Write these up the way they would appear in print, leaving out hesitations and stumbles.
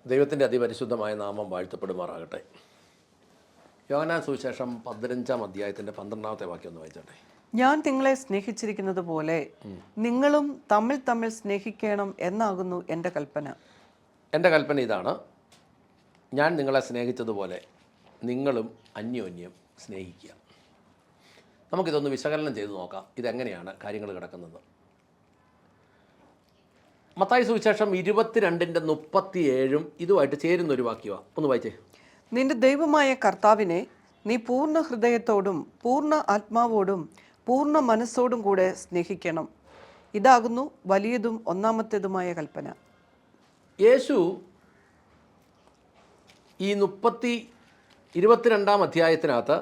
ദൈവത്തിൻ്റെ അതിപരിശുദ്ധമായ നാമം വാഴ്ത്തപ്പെടുമാറാകട്ടെ. യോഹന്നാൻ സുവിശേഷം 15-ാം അധ്യായത്തിൻ്റെ 12-ാമത്തെ വാക്യം ഒന്ന് വായിച്ചോട്ടെ. ഞാൻ നിങ്ങളെ സ്നേഹിച്ചിരിക്കുന്നത് പോലെ നിങ്ങളും തമ്മിൽ തമ്മിൽ സ്നേഹിക്കണം എന്നാകുന്നു എൻ്റെ കൽപ്പന. എൻ്റെ കൽപ്പന ഇതാണ്, ഞാൻ നിങ്ങളെ സ്നേഹിച്ചതുപോലെ നിങ്ങളും അന്യോന്യം സ്നേഹിക്കുക. നമുക്കിതൊന്ന് വിശകലനം ചെയ്ത് നോക്കാം, ഇതെങ്ങനെയാണ് കാര്യങ്ങൾ കിടക്കുന്നത്. മത്തായി സുവിശേഷം 22:37 ഇതുമായിട്ട് ചേരുന്നൊരു വാക്യമാണ്. ഒന്ന് വായിച്ചേ. നിന്റെ ദൈവമായ കർത്താവിനെ നീ പൂർണ്ണ ഹൃദയത്തോടും പൂർണ്ണ ആത്മാവോടും പൂർണ്ണ മനസ്സോടും കൂടെ സ്നേഹിക്കണം. ഇതാകുന്നു വലിയതും ഒന്നാമത്തേതുമായ കൽപ്പന. യേശു ഈ 22-ാം അധ്യായത്തിനകത്ത്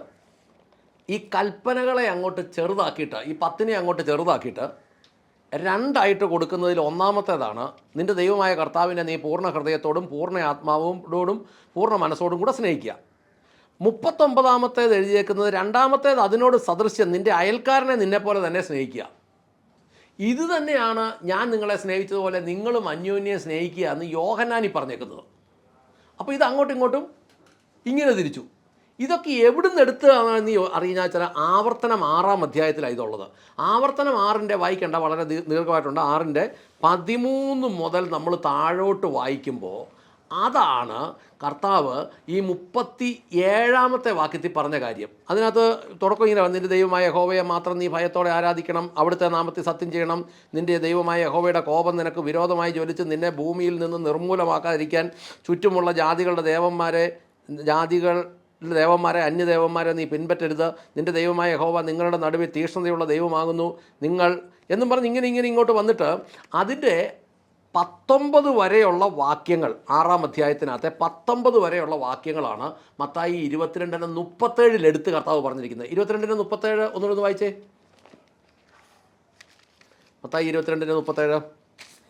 ഈ കൽപ്പനകളെ അങ്ങോട്ട് ചെറുതാക്കിയിട്ട്, ഈ 10നെ അങ്ങോട്ട് ചെറുതാക്കിയിട്ട് രണ്ടായിട്ട് കൊടുക്കുന്നതിൽ ഒന്നാമത്തേതാണ്, നിൻ്റെ ദൈവമായ കർത്താവിനെ നീ പൂർണ്ണ ഹൃദയത്തോടും പൂർണ്ണ ആത്മാവോടും പൂർണ്ണ മനസ്സോടും കൂടെ സ്നേഹിക്കുക. 39-ാമത്തേത് എഴുതിയേക്കുന്നത് രണ്ടാമത്തേത് അതിനോട് സദൃശ്യം, നിൻ്റെ അയൽക്കാരനെ നിന്നെപ്പോലെ തന്നെ സ്നേഹിക്കുക. ഇത് തന്നെയാണ് ഞാൻ നിങ്ങളെ സ്നേഹിച്ചതുപോലെ നിങ്ങളും അന്യോന്യം സ്നേഹിക്കുക എന്ന് യോഹന്നാനി പറഞ്ഞേക്കുന്നത്. അപ്പോൾ ഇത് അങ്ങോട്ടും ഇങ്ങോട്ടും ഇങ്ങനെ തിരിച്ചു. ഇതൊക്കെ എവിടുന്ന് എടുത്തതാണെന്ന് അറിഞ്ഞാൽ ചില ആവർത്തനം 6-ാം അധ്യായത്തിലാണ് ഇതുള്ളത്. ആവർത്തനം 6-ന്റെ വായിക്കേണ്ട, വളരെ ദീർഘമായിട്ടുണ്ട്. 6-13 മുതൽ നമ്മൾ താഴോട്ട് വായിക്കുമ്പോൾ അതാണ് കർത്താവ് ഈ 37-ാമത്തെ വാക്യത്തിൽ പറഞ്ഞ കാര്യം. അതിനകത്ത് തുടക്കം ഇങ്ങനെ, നിൻ്റെ ദൈവമായ യഹോവയെ മാത്രം നീ ഭയത്തോടെ ആരാധിക്കണം, അവിടുത്തെ നാമത്തിൽ സത്യം ചെയ്യണം, നിൻ്റെ ദൈവമായ യഹോവയുടെ കോപം നിനക്ക് വിരോധമായി ജ്വലിച്ച് നിന്നെ ഭൂമിയിൽ നിന്ന് നിർമൂലമാക്കാതിരിക്കാൻ ചുറ്റുമുള്ള ദേവന്മാരെ അന്യദേവന്മാരെ നീ പിൻപറ്റരുത്, നിൻ്റെ ദൈവമായ യഹോവ നിങ്ങളുടെ നടുവിൽ തീക്ഷ്ണതയുള്ള ദൈവമാകുന്നു നിങ്ങൾ എന്നും പറഞ്ഞ് ഇങ്ങനെ ഇങ്ങോട്ട് വന്നിട്ട് അതിൻ്റെ 19 വരെയുള്ള വാക്യങ്ങൾ, 6-ാം അധ്യായത്തിനകത്തെ 19 വരെയുള്ള വാക്യങ്ങളാണ് മത്തായി 22:37 എടുത്ത് കർത്താവ് പറഞ്ഞിരിക്കുന്നത്. 22:37 ഒന്നുകൂടെ വായിച്ചേ. മത്തായി 22:37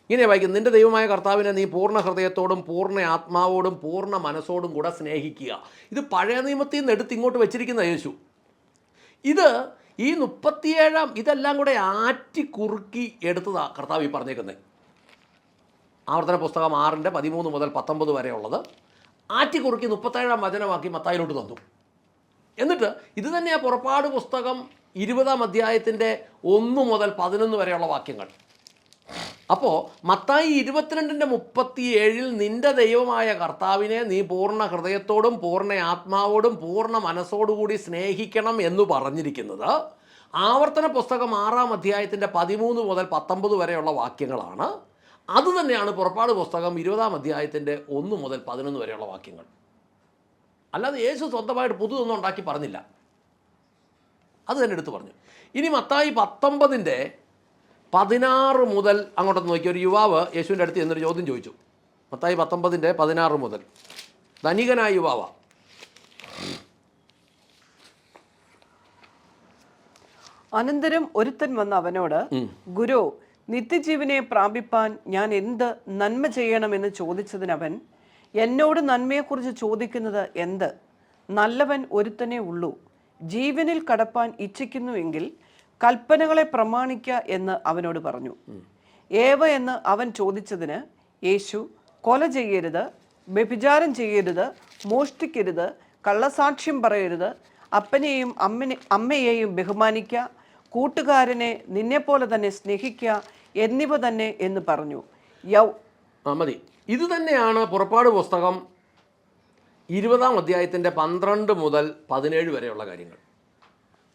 ഇങ്ങനെ വായിക്കും, നിൻ്റെ ദൈവമായ കർത്താവിനെ നീ പൂർണ്ണ ഹൃദയത്തോടും പൂർണ്ണ ആത്മാവോടും പൂർണ്ണ മനസ്സോടും കൂടെ സ്നേഹിക്കുക. ഇത് പഴയ നിയമത്തിൽ നിന്ന് എടുത്ത് ഇങ്ങോട്ട് വെച്ചിരിക്കുന്ന യേശു. ഇത് ഈ 37-ാം ഇതെല്ലാം കൂടെ ആറ്റി കുറുക്കി എടുത്തതാണ് കർത്താവ് ഈ പറഞ്ഞേക്കുന്നത്. ആവർത്തന പുസ്തകം 6-13 മുതൽ 19 വരെ ഉള്ളത് ആറ്റി കുറുക്കി 37-ാം വചനമാക്കി മത്തായിലോട്ട് തന്നു. എന്നിട്ട് ഇത് തന്നെയാണ് പുറപ്പാട് പുസ്തകം 20-ാം അധ്യായത്തിൻ്റെ 1 മുതൽ 11 വരെയുള്ള വാക്യങ്ങൾ. അപ്പോൾ മത്തായി 22:37 നിൻ്റെ ദൈവമായ കർത്താവിനെ നീ പൂർണ്ണ ഹൃദയത്തോടും പൂർണ്ണ ആത്മാവോടും പൂർണ്ണ മനസ്സോടുകൂടി സ്നേഹിക്കണം എന്ന് പറഞ്ഞിരിക്കുന്നത് ആവർത്തന പുസ്തകം 6-ാം അധ്യായത്തിൻ്റെ 13 മുതൽ 19 വരെയുള്ള വാക്യങ്ങളാണ്. അതുതന്നെയാണ് പുറപ്പാട് പുസ്തകം 20-ാം അധ്യായത്തിൻ്റെ 1 മുതൽ 11 വരെയുള്ള വാക്യങ്ങൾ. അല്ലാതെ യേശു സ്വന്തമായിട്ട് പുതുതൊന്നും ഉണ്ടാക്കി പറഞ്ഞില്ല, അത് തന്നെ എടുത്തു പറഞ്ഞു. ഇനി മത്തായി 19-ന്റെ 16 മുതൽ അങ്ങോട്ട് നോക്കി. ഒരു യുവാവ് യേശുവിൻ്റെ അടുത്ത് എന്നൊരു ചോദ്യം ചോദിച്ചു. മത്തായി 19-ന്റെ 16 മുതൽ. ധനികനായ യുവാവ. അനന്തരം ഒരുത്തൻ വന്ന് അവനോട്, ഗുരു, നിത്യജീവനെ പ്രാപിപ്പാൻ ഞാൻ എന്ത് നന്മ ചെയ്യണമെന്ന് ചോദിച്ചതിനവൻ, എന്നോട് നന്മയെക്കുറിച്ച് ചോദിക്കുന്നത് എന്ത്? നല്ലവൻ ഒരുത്തനേ ഉള്ളൂ. ജീവനിൽ കടപ്പാൻ ഇച്ഛിക്കുന്നുവെങ്കിൽ കൽപ്പനകളെ പ്രമാണിക്ക എന്ന് അവനോട് പറഞ്ഞു. ഏവ എന്ന് അവൻ ചോദിച്ചതിന് യേശു, കൊല ചെയ്യരുത്, വ്യഭിചാരം ചെയ്യരുത്, മോഷ്ടിക്കരുത്, കള്ളസാക്ഷ്യം പറയരുത്, അപ്പനെയും അമ്മയെയും ബഹുമാനിക്ക, കൂട്ടുകാരനെ നിന്നെപ്പോലെ തന്നെ സ്നേഹിക്കുക എന്നിവ തന്നെ എന്ന് പറഞ്ഞു. മതി. ഇത് തന്നെയാണ് പുറപ്പാട് പുസ്തകം 20-ാം അധ്യായത്തിൻ്റെ 12 മുതൽ 17 വരെയുള്ള കാര്യങ്ങൾ.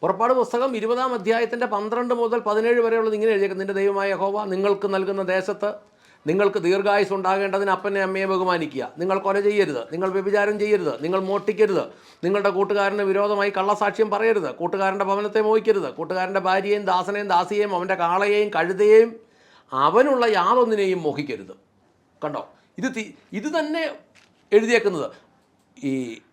പുറപ്പാട് പുസ്തകം 20-ാം അധ്യായത്തിൻ്റെ 12 മുതൽ 17 വരെയുള്ളത് ഇങ്ങനെ എഴുതിയേക്കും, നിൻ്റെ ദൈവമായ യഹോവ നിങ്ങൾക്ക് നൽകുന്ന ദേശത്ത് നിങ്ങൾക്ക് ദീർഘായുസ് ഉണ്ടാകേണ്ടതിന് അപ്പനെ അമ്മയെ ബഹുമാനിക്കുക, നിങ്ങൾ കൊല ചെയ്യരുത്, നിങ്ങൾ വ്യഭിചാരം ചെയ്യരുത്, നിങ്ങൾ മോഷ്ടിക്കരുത്, നിങ്ങളുടെ കൂട്ടുകാരന് വിരോധമായി കള്ളസാക്ഷ്യം പറയരുത്, കൂട്ടുകാരൻ്റെ ഭവനത്തെ മോഹിക്കരുത്, കൂട്ടുകാരൻ്റെ ഭാര്യയെയും ദാസനെയും ദാസിയെയും അവൻ്റെ കാളയെയും കഴുതയെയും അവനുള്ള യാതൊന്നിനെയും മോഹിക്കരുത്. കണ്ടോ, ഇത് തന്നെ എഴുതിയേക്കുന്നത്. ഈ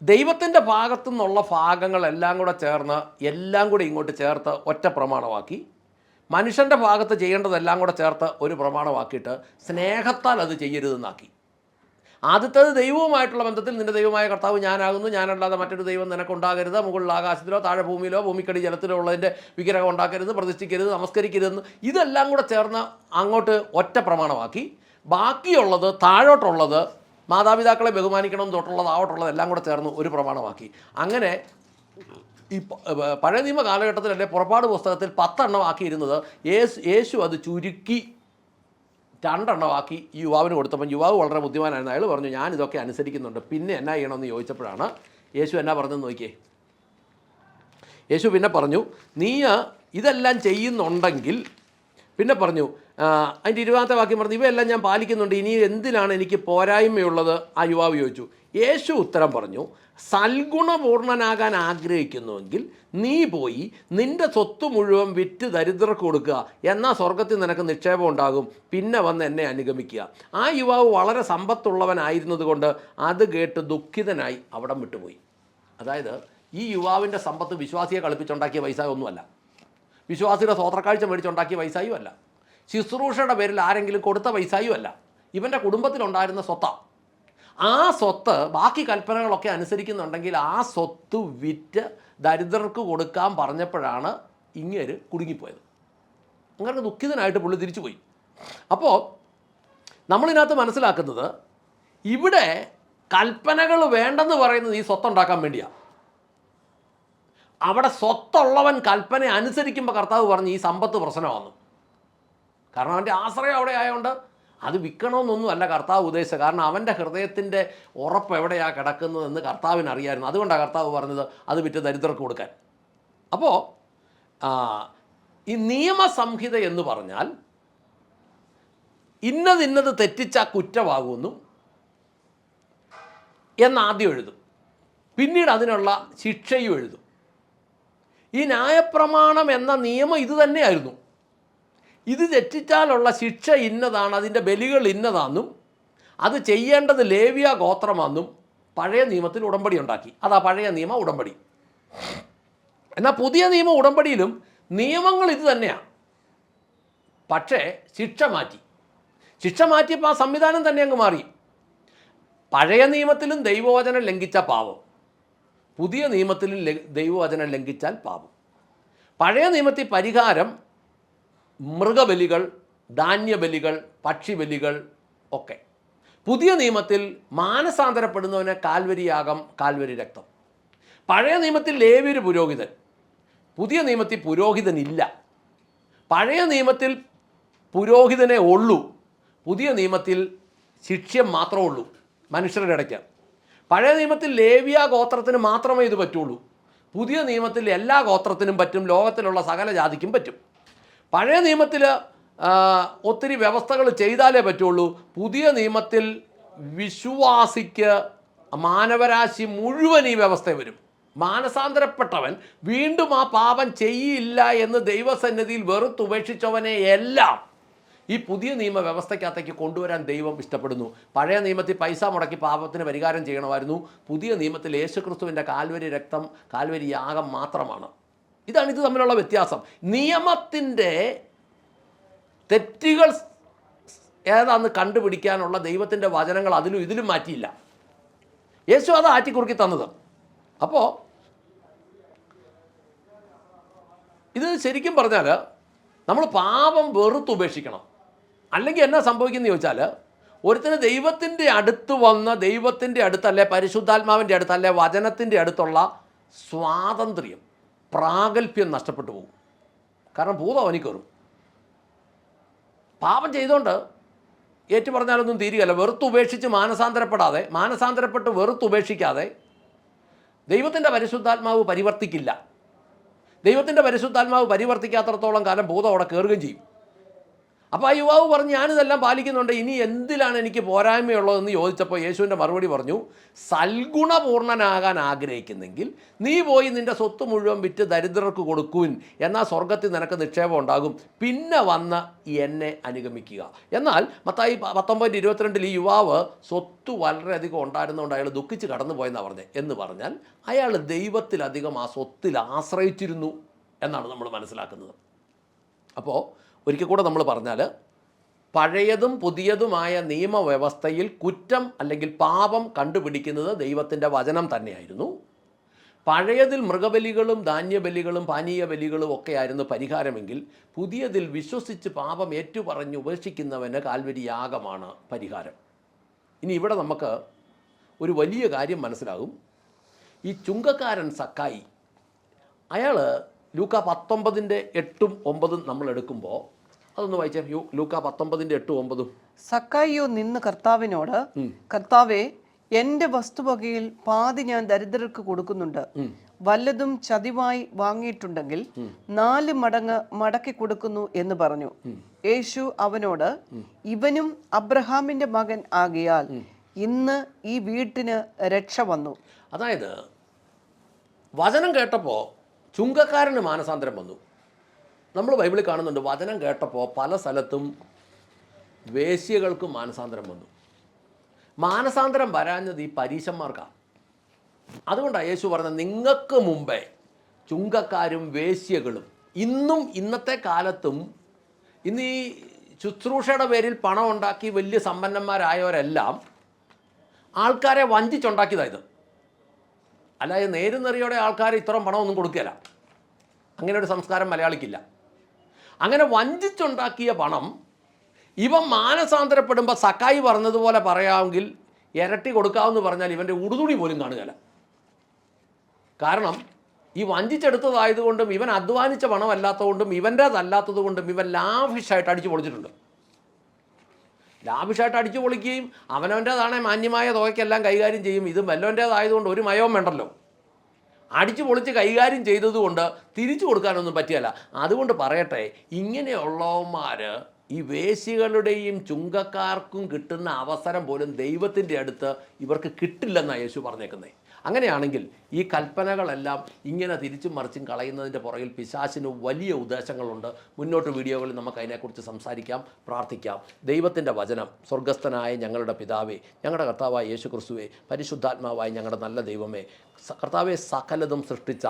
ദൈവത്തിൻ്റെ ഭാഗത്തു നിന്നുള്ള ഭാഗങ്ങളെല്ലാം കൂടെ ചേർന്ന് എല്ലാം കൂടി ഇങ്ങോട്ട് ചേർത്ത് ഒറ്റ പ്രമാണമാക്കി, മനുഷ്യൻ്റെ ഭാഗത്ത് ചെയ്യേണ്ടതെല്ലാം കൂടെ ചേർത്ത് ഒരു പ്രമാണമാക്കിയിട്ട് സ്നേഹത്താൽ അത് ചെയ്യരുതെന്നാക്കി. ആദ്യത്തേത് ദൈവവുമായിട്ടുള്ള ബന്ധത്തിൽ നിൻ്റെ ദൈവമായ കർത്താവ് ഞാനാകുന്നു, ഞാനല്ലാതെ മറ്റൊരു ദൈവം നിനക്കുണ്ടാകരുത്, മുകളിൽ ആകാശത്തിലോ താഴെ ഭൂമിയിലോ ഭൂമിക്കടി ജലത്തിലോ ഉള്ളതിൻ്റെ വിഗ്രഹം ഉണ്ടാക്കരുത്, പ്രതിഷ്ഠിക്കരുത്, നമസ്കരിക്കരുതെന്ന് ഇതെല്ലാം കൂടെ ചേർന്ന് അങ്ങോട്ട് ഒറ്റ പ്രമാണമാക്കി. ബാക്കിയുള്ളത് താഴോട്ടുള്ളത് മാതാപിതാക്കളെ ബഹുമാനിക്കണം തൊട്ടുള്ളത് എല്ലാം കൂടെ ചേർന്ന് ഒരു പ്രമാണമാക്കി. അങ്ങനെ ഈ പഴയ നിയമ കാലഘട്ടത്തിലല്ലേ പുറപ്പാട് പുസ്തകത്തിൽ 10 എണ്ണം ആക്കിയിരുന്നത് യേശു അത് ചുരുക്കി 2 എണ്ണമാക്കി ഈ യുവാവിന് കൊടുത്തപ്പോൾ യുവാവ് വളരെ ബുദ്ധിമാനായിരുന്നു. അയാൾ പറഞ്ഞു ഞാൻ ഇതൊക്കെ അനുസരിക്കുന്നുണ്ട്, പിന്നെ എന്നാ ചെയ്യണമെന്ന് ചോദിച്ചപ്പോഴാണ് യേശു എന്നാ പറഞ്ഞെന്ന് നോക്കിയേ. യേശു പിന്നെ പറഞ്ഞു നീ ഇതെല്ലാം ചെയ്യുന്നുണ്ടെങ്കിൽ, പിന്നെ പറഞ്ഞു അതിൻ്റെ 20-ാമത്തെ വാക്യം പറഞ്ഞു ഇവയെല്ലാം ഞാൻ പാലിക്കുന്നുണ്ട്, ഇനി എന്തിനാണ് എനിക്ക് പോരായ്മയുള്ളത്? ആ യുവാവ് ചോദിച്ചു. യേശു ഉത്തരം പറഞ്ഞു സൽഗുണപൂർണനാകാൻ ആഗ്രഹിക്കുന്നുവെങ്കിൽ നീ പോയി നിൻ്റെ സ്വത്ത് മുഴുവൻ വിറ്റ് ദരിദ്രർക്ക് കൊടുക്കുക, എന്നാൽ സ്വർഗത്തിൽ നിനക്ക് നിക്ഷേപം ഉണ്ടാകും, പിന്നെ വന്ന് എന്നെ അനുഗമിക്കുക. ആ യുവാവ് വളരെ സമ്പത്തുള്ളവനായിരുന്നത് കൊണ്ട് അത് കേട്ട് ദുഃഖിതനായി അവിടം വിട്ടുപോയി. അതായത് ഈ യുവാവിൻ്റെ സമ്പത്ത് വിശ്വാസിയെ കളിപ്പിച്ചുണ്ടാക്കിയ പൈസ ഒന്നുമല്ല, വിശ്വാസിയുടെ സ്വോത്രക്കാഴ്ച മേടിച്ചുണ്ടാക്കിയ പൈസയും അല്ല, ശുശ്രൂഷയുടെ പേരിൽ ആരെങ്കിലും കൊടുത്ത പൈസയും അല്ല, ഇവൻ്റെ കുടുംബത്തിലുണ്ടായിരുന്ന സ്വത്താണ്. ആ സ്വത്ത് ബാക്കി കൽപ്പനകളൊക്കെ അനുസരിക്കുന്നുണ്ടെങ്കിൽ ആ സ്വത്ത് വിറ്റ് ദരിദ്രർക്ക് കൊടുക്കാൻ പറഞ്ഞപ്പോഴാണ് ഇങ്ങേര് കുടുങ്ങിപ്പോയത്. അങ്ങനെ ദുഃഖിതനായിട്ട് പുള്ളി തിരിച്ചുപോയി. അപ്പോൾ നമ്മളിതിനകത്ത് മനസ്സിലാക്കുന്നത് ഇവിടെ കൽപ്പനകൾ വേണ്ടെന്ന് പറയുന്നത് ഈ സ്വത്തുണ്ടാക്കാൻ വേണ്ടിയാണ്. അവിടെ സ്വത്തുള്ളവൻ കൽപ്പന അനുസരിക്കുമ്പോൾ കർത്താവ് പറഞ്ഞ് ഈ സമ്പത്ത് പ്രശ്നമാണെന്ന്. കാരണം അവൻ്റെ ആശ്രയം അവിടെ ആയതുകൊണ്ട് അത് വിൽക്കണമെന്നൊന്നുമല്ല കർത്താവ് ഉദ്ദേശിച്ചത്. കാരണം അവൻ്റെ ഹൃദയത്തിൻ്റെ ഉറപ്പ് എവിടെയാണ് കിടക്കുന്നതെന്ന് കർത്താവിന് അറിയാമായിരുന്നു. അതുകൊണ്ടാണ് കർത്താവ് പറഞ്ഞത് അത് വിറ്റ് ദരിദ്രർക്ക് കൊടുക്കാൻ. അപ്പോൾ ഈ നിയമസംഹിത എന്ന് പറഞ്ഞാൽ ഇന്നത് തെറ്റിച്ചാൽ കുറ്റമാകുമെന്നും എന്നാദ്യം എഴുതും, പിന്നീട് അതിനുള്ള ശിക്ഷയും എഴുതും. ഈ ന്യായപ്രമാണം എന്ന നിയമം ഇത് തന്നെയായിരുന്നു. ഇത് തെറ്റിച്ചാലുള്ള ശിക്ഷ ഇന്നതാണ്, അതിൻ്റെ ബലികൾ ഇന്നതാണെന്നും അത് ചെയ്യേണ്ടത് ലേവ്യ ഗോത്രമാണെന്നും പഴയ നിയമത്തിൽ ഉടമ്പടി ഉണ്ടാക്കി. അതാ പഴയ നിയമ ഉടമ്പടി. എന്നാൽ പുതിയ നിയമ ഉടമ്പടിയിലും നിയമങ്ങൾ ഇത് തന്നെയാണ്, പക്ഷേ ശിക്ഷ മാറ്റി. ശിക്ഷ മാറ്റിയപ്പോൾ ആ സംവിധാനം തന്നെ അങ്ങ് മാറി. പഴയ നിയമത്തിലും ദൈവവചനം ലംഘിച്ച പാപം, പുതിയ നിയമത്തിലും ദൈവവചനം ലംഘിച്ചാൽ പാപം. പഴയ നിയമത്തിൽ പരിഹാരം മൃഗബലികൾ, ധാന്യബലികൾ, പക്ഷിബലികൾ ഒക്കെ. പുതിയ നിയമത്തിൽ മാനസാന്തരപ്പെടുന്നവന് കാൽവരിയാഗം, കാൽവരി രക്തം. പഴയ നിയമത്തിൽ ലേവ്യര് പുരോഹിതൻ, പുതിയ നിയമത്തിൽ പുരോഹിതനില്ല. പഴയ നിയമത്തിൽ പുരോഹിതനെ ഉള്ളൂ, പുതിയ നിയമത്തിൽ ശിക്ഷ്യം മാത്രമേ ഉള്ളൂ മനുഷ്യരുടെ ഇടയ്ക്ക്. പഴയ നിയമത്തിൽ ലേവ്യ ഗോത്രത്തിന് മാത്രമേ ഇത് പറ്റുള്ളൂ, പുതിയ നിയമത്തിൽ എല്ലാ ഗോത്രത്തിനും പറ്റും, ലോകത്തിലുള്ള സകല ജാതിക്കും പറ്റും. പഴയ നിയമത്തിൽ ഒത്തിരി വ്യവസ്ഥകൾ ചെയ്താലേ പറ്റുള്ളൂ, പുതിയ നിയമത്തിൽ വിശ്വാസിക്ക് മാനവരാശി മുഴുവൻ ഈ വ്യവസ്ഥ വരും. മാനസാന്തരപ്പെട്ടവൻ വീണ്ടും ആ പാപം ചെയ്യില്ല എന്ന് ദൈവസന്നിധിയിൽ വെറുത്തുപേക്ഷിച്ചവനെ എല്ലാം ഈ പുതിയ നിയമ വ്യവസ്ഥയ്ക്കകത്തേക്ക് കൊണ്ടുവരാൻ ദൈവം ഇഷ്ടപ്പെടുന്നു. പഴയ നിയമത്തിൽ പൈസ മുടക്കി പാപത്തിന് പരിഹാരം ചെയ്യണമായിരുന്നു, പുതിയ നിയമത്തിൽ യേശുക്രിസ്തുവിൻ്റെ കാൽവരി രക്തം, കാൽവരി യാഗം മാത്രമാണ്. ഇതാണ് ഇത് തമ്മിലുള്ള വ്യത്യാസം. നിയമത്തിൻ്റെ തെറ്റുകൾ ഏതാന്ന് കണ്ടുപിടിക്കാനുള്ള ദൈവത്തിൻ്റെ വചനങ്ങൾ അതിലും ഇതിലും മാറ്റിയില്ല. യേശു അത് ആറ്റിക്കുറുക്കി തന്നത്. അപ്പോൾ ഇത് ശരിക്കും പറഞ്ഞാൽ നമ്മൾ പാപം വെറുത്തുപേക്ഷിക്കണം. അല്ലെങ്കിൽ എന്നാ സംഭവിക്കുന്നത് ചോദിച്ചാൽ, ഒരുത്തിന് ദൈവത്തിൻ്റെ അടുത്ത് വന്ന് ദൈവത്തിൻ്റെ അടുത്തല്ലേ, പരിശുദ്ധാത്മാവിൻ്റെ അടുത്തല്ലേ, വചനത്തിൻ്റെ അടുത്തുള്ള സ്വാതന്ത്ര്യം, പ്രാഗൽഭ്യം നഷ്ടപ്പെട്ടു പോകും. കാരണം ഭൂതം അവന് കയറും. പാപം ചെയ്തുകൊണ്ട് ഏറ്റു പറഞ്ഞാലൊന്നും തീരുകയല്ല. വെറുത്തുപേക്ഷിച്ച് മാനസാന്തരപ്പെട്ട് വെറുത്തുപേക്ഷിക്കാതെ ദൈവത്തിൻ്റെ പരിശുദ്ധാത്മാവ് പരിവർത്തിക്കില്ല. ദൈവത്തിൻ്റെ പരിശുദ്ധാത്മാവ് പരിവർത്തിക്കാത്തിടത്തോളം കാലം ഭൂതം അവിടെ കയറുകയും ചെയ്യും. അപ്പോൾ ആ യുവാവ് പറഞ്ഞു ഞാനിതെല്ലാം പാലിക്കുന്നുണ്ട്, ഇനി എന്തിലാണ് എനിക്ക് പോരായ്മയുള്ളതെന്ന് ചോദിച്ചപ്പോൾ യേശുവിൻ്റെ മറുപടി പറഞ്ഞു, സൽഗുണപൂർണനാകാൻ ആഗ്രഹിക്കുന്നെങ്കിൽ നീ പോയി നിൻ്റെ സ്വത്ത് മുഴുവൻ വിറ്റ് ദരിദ്രർക്ക് കൊടുക്കുവിൻ, എന്നാൽ സ്വർഗത്തിൽ നിനക്ക് നിക്ഷേപം ഉണ്ടാകും, പിന്നെ വന്ന് എന്നെ അനുഗമിക്കുക. എന്നാൽ മത്തായി 19:22 ഈ യുവാവ് സ്വത്ത് വളരെയധികം ഉണ്ടായിരുന്നുകൊണ്ട് അയാൾ ദുഃഖിച്ച് കടന്നു പോയെന്നാണ് പറഞ്ഞത്. എന്ന് പറഞ്ഞാൽ അയാൾ ദൈവത്തിലധികം ആ സ്വത്തിൽ ആശ്രയിച്ചിരുന്നു എന്നാണ് നമ്മൾ മനസ്സിലാക്കുന്നത്. അപ്പോൾ ഒരിക്കൽ കൂടെ നമ്മൾ പറഞ്ഞാൽ, പഴയതും പുതിയതുമായ നിയമവ്യവസ്ഥയിൽ കുറ്റം അല്ലെങ്കിൽ പാപം കണ്ടുപിടിക്കുന്നത് ദൈവത്തിൻ്റെ വചനം തന്നെയായിരുന്നു. പഴയതിൽ മൃഗബലികളും ധാന്യബലികളും പാനീയ ബലികളും ഒക്കെ ആയിരുന്നു പരിഹാരമെങ്കിൽ, പുതിയതിൽ വിശ്വസിച്ച് പാപം ഏറ്റുപറഞ്ഞ് ഉപേക്ഷിക്കുന്നവന് കാൽവരി യാഗമാണ് പരിഹാരം. ഇനി ഇവിടെ നമുക്ക് ഒരു വലിയ കാര്യം മനസ്സിലാകും. ഈ ചുങ്കക്കാരൻ സക്കായി, അയാൾ ലൂക്ക 19:8-9 നമ്മൾ എടുക്കുമ്പോൾ അതൊന്ന് വായിച്ചേ. ലൂക്ക 19:8-9. സക്കായിയോ നിന്ന് കർത്താവിനോട്, കർത്താവേ, എന്റെ വസ്തുവകയിൽ പാതി ഞാൻ ദരിദ്രർക്ക് കൊടുക്കുന്നുണ്ട്. വല്ലതും ചതിവായി വാങ്ങിയിട്ടുണ്ടെങ്കിൽ 4 മടങ്ങ് മടക്കി കൊടുക്കുന്നു എന്ന് പറഞ്ഞു. യേശു അവനോട്, ഇവനും അബ്രഹാമിന്റെ മകൻ ആകിയാൽ ഇന്ന് ഈ വീട്ടിന് രക്ഷ വന്നു. അതായത് വചനം കേട്ടപ്പോൾ ചുങ്കക്കാരന് മാനസാന്തരം വന്നു. നമ്മൾ ബൈബിളിൽ കാണുന്നുണ്ട്, വചനം കേട്ടപ്പോൾ പല സ്ഥലത്തും വേശ്യകൾക്കും മാനസാന്തരം വന്നു. മാനസാന്തരം വരാഞ്ഞത് ഈ പരീശന്മാർക്കാണ്. അതുകൊണ്ടാണ് യേശു പറഞ്ഞത്, നിങ്ങൾക്ക് മുമ്പേ ചുങ്കക്കാരും വേശ്യകളും, ഇന്നും ഇന്നത്തെ കാലത്തും ഇന്ന് ഈ ശുശ്രൂഷയുടെ പേരിൽ പണം ഉണ്ടാക്കി വലിയ സമ്പന്നന്മാരായവരെല്ലാം ആൾക്കാരെ വഞ്ചിച്ചുണ്ടാക്കിയതായത്. അല്ലാതെ നേരുന്നെറിയോടെ ആൾക്കാർ ഇത്രയും പണമൊന്നും കൊടുക്കുകയില്ല. അങ്ങനെ ഒരു സംസ്കാരം മലയാളിക്കില്ല. അങ്ങനെ വഞ്ചിച്ചുണ്ടാക്കിയ പണം ഇവൻ മാനസാന്തരപ്പെടുമ്പോൾ സക്കായി പറഞ്ഞതുപോലെ പറയാമെങ്കിൽ ഇരട്ടി കൊടുക്കാമെന്ന് പറഞ്ഞാൽ ഇവൻ്റെ ഉടുതുണി പോലും കാണുകയില്ല. കാരണം ഈ വഞ്ചിച്ചെടുത്തതായതുകൊണ്ടും ഇവൻ അധ്വാനിച്ച പണമല്ലാത്തതുകൊണ്ടും ഇവൻ്റേതല്ലാത്തത് കൊണ്ടും ഇവൻ ലാവിഷായിട്ട് അടിച്ചു പൊളിച്ചിട്ടുണ്ട്. ലാവിഷായിട്ട് അടിച്ചു പൊളിക്കുകയും അവനവൻ്റേതാണെ മാന്യമായ തുകയ്ക്കെല്ലാം കൈകാര്യം ചെയ്യും. ഇത് വല്ലവൻ്റേതായതുകൊണ്ട് ഒരു മയവും വേണ്ടല്ലോ. അടിച്ചു പൊളിച്ച് കൈകാര്യം ചെയ്തതുകൊണ്ട് തിരിച്ചു കൊടുക്കാനൊന്നും പറ്റിയല്ല. അതുകൊണ്ട് പറയട്ടെ, ഇങ്ങനെയുള്ളവന്മാർ ഈ വേശ്യകളുടെയും ചുങ്കക്കാർക്കും കിട്ടുന്ന അവസരം പോലും ദൈവത്തിൻ്റെ അടുത്ത് ഇവർക്ക് കിട്ടില്ലെന്നാണ് യേശു പറഞ്ഞേക്കുന്നത്. അങ്ങനെയാണെങ്കിൽ ഈ കൽപ്പനകളെല്ലാം ഇങ്ങനെ തിരിച്ചും മറിച്ചും കളയുന്നതിൻ്റെ പുറകിൽ പിശാചിന് വലിയ ഉദ്ദേശങ്ങളുണ്ട്. മുന്നോട്ട് വീഡിയോകളിൽ നമുക്ക് അതിനെക്കുറിച്ച് സംസാരിക്കാം, പ്രാർത്ഥിക്കാം. ദൈവത്തിൻ്റെ വചനം, സ്വർഗസ്ഥനായ ഞങ്ങളുടെ പിതാവേ, ഞങ്ങളുടെ കർത്താവായ യേശു ക്രിസ്തുവേ, പരിശുദ്ധാത്മാവായ ഞങ്ങളുടെ നല്ല ദൈവമേ, കർത്താവെ സകലതും സൃഷ്ടിച്ച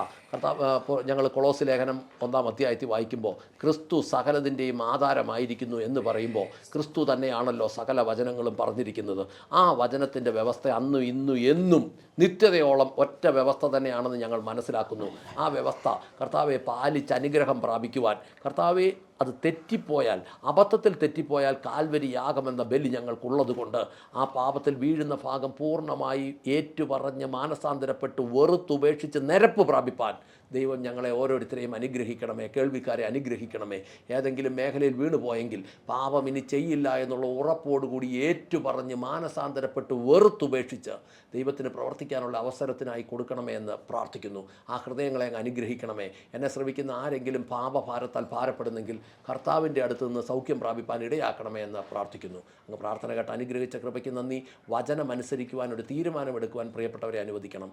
ഞങ്ങൾ കൊളോസ് ലേഖനം 1-ാം അധ്യായത്തിൽ വായിക്കുമ്പോൾ ക്രിസ്തു സകലതിൻ്റെയും ആധാരമായിരിക്കുന്നു എന്ന് പറയുമ്പോൾ ക്രിസ്തു തന്നെയാണല്ലോ സകല വചനങ്ങളും പറഞ്ഞിരിക്കുന്നത്. ആ വചനത്തിൻ്റെ വ്യവസ്ഥ അന്നും ഇന്നും എന്നും നിത്യതയോളം ഒറ്റ വ്യവസ്ഥ തന്നെയാണെന്ന് ഞങ്ങൾ മനസ്സിലാക്കുന്നു. ആ വ്യവസ്ഥ കർത്താവെ പാലിച്ച് അനുഗ്രഹം പ്രാപിക്കുവാൻ, കർത്താവെ അത് തെറ്റിപ്പോയാൽ, അബദ്ധത്തിൽ തെറ്റിപ്പോയാൽ കാൽവരി യാഗമെന്ന ബലി ഞങ്ങൾക്കുള്ളത് കൊണ്ട് ആ പാപത്തിൽ വീഴുന്ന ഭാഗം പൂർണ്ണമായി ഏറ്റുപറഞ്ഞ് മാനസാന്തരപ്പെട്ട് വെറുത്തുപേക്ഷിച്ച് നിരപ്പ് പ്രാപിപ്പാൻ ദൈവം ഞങ്ങളെ ഓരോരുത്തരെയും അനുഗ്രഹിക്കണമേ. കേൾവിക്കാരെ അനുഗ്രഹിക്കണമേ. ഏതെങ്കിലും മേഖലയിൽ വീണുപോയെങ്കിൽ പാപം ഇനി ചെയ്യില്ല എന്നുള്ള ഉറപ്പോടുകൂടി ഏറ്റുപറഞ്ഞ് മാനസാന്തരപ്പെട്ട് വെറുത്തുപേക്ഷിച്ച് ദൈവത്തിന് പ്രവർത്തിക്കാനുള്ള അവസരത്തിനായി കൊടുക്കണമേ എന്ന് പ്രാർത്ഥിക്കുന്നു. ആ ഹൃദയങ്ങളെ അങ്ങ് അനുഗ്രഹിക്കണമേ. എന്നെ ശ്രമിക്കുന്ന ആരെങ്കിലും പാപഭാരത്താൽ ഭാരപ്പെടുന്നെങ്കിൽ കർത്താവിൻ്റെ അടുത്ത് നിന്ന് സൗഖ്യം പ്രാപിപ്പാൻ ഇടയാക്കണമേ എന്ന് പ്രാർത്ഥിക്കുന്നു. അങ്ങ് പ്രാർത്ഥന കേട്ട് അനുഗ്രഹിച്ച കൃപയ്ക്ക് നന്ദി. വചനമനുസരിക്കുവാൻ ഒരു തീരുമാനമെടുക്കുവാൻ പ്രിയപ്പെട്ടവരെ അനുഗ്രഹിക്കണം.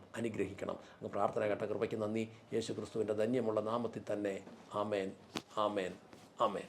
അങ്ങ് പ്രാർത്ഥന കേട്ട കൃപയ്ക്ക് നന്ദി. യേശു ക്രിസ്തുവിൻ്റെ ധന്യമുള്ള നാമത്തിൽ തന്നെ. ആമേൻ, ആമേൻ, ആമേൻ.